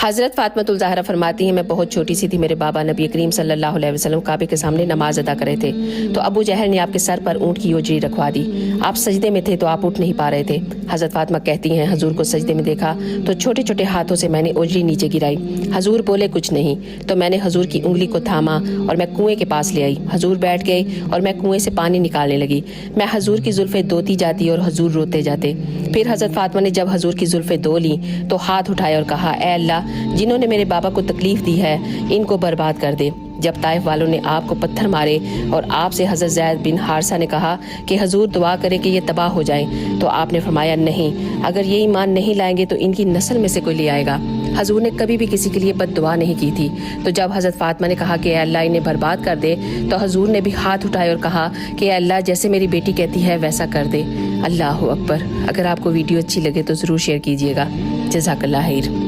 حضرت فاطمہ الزہرا فرماتی ہیں میں بہت چھوٹی سی تھی، میرے بابا نبی کریم صلی اللہ علیہ وسلم کعبے کے سامنے نماز ادا کر رہے تھے تو ابو جہل نے آپ کے سر پر اونٹ کی اوجری رکھوا دی۔ آپ سجدے میں تھے تو آپ اٹھ نہیں پا رہے تھے۔ حضرت فاطمہ کہتی ہیں حضور کو سجدے میں دیکھا تو چھوٹے چھوٹے ہاتھوں سے میں نے اوجری نیچے گرائی، حضور بولے کچھ نہیں تو میں نے حضور کی انگلی کو تھاما اور میں کنویں کے پاس لے آئی، حضور بیٹھ گئے اور میں کنویں سے پانی نکالنے لگی، میں حضور کی زلفیں دوتی جاتی اور حضور روتے جاتے۔ پھر حضرت فاطمہ نے جب حضور کی زلفیں دو لیں تو ہاتھ اٹھائے اور کہا اے اللہ جنہوں نے میرے بابا کو تکلیف دی ہے ان کو برباد کر دے۔ جب طائف والوں نے آپ کو پتھر مارے اور آپ سے حضرت زید بن حارثہ نے کہا کہ حضور دعا کریں کہ یہ تباہ ہو جائیں تو آپ نے فرمایا نہیں، اگر یہ ایمان نہیں لائیں گے تو ان کی نسل میں سے کوئی لے آئے گا۔ حضور نے کبھی بھی کسی کے لیے بد دعا نہیں کی تھی۔ تو جب حضرت فاطمہ نے کہا کہ اے اللہ انہیں برباد کر دے تو حضور نے بھی ہاتھ اٹھائے اور کہا کہ اے اللہ جیسے میری بیٹی کہتی ہے ویسا کر دے۔ اللہ اکبر۔ اگر آپ کو ویڈیو اچھی لگے تو ضرور شیئر کیجیے گا۔ جزاک اللہ خیر۔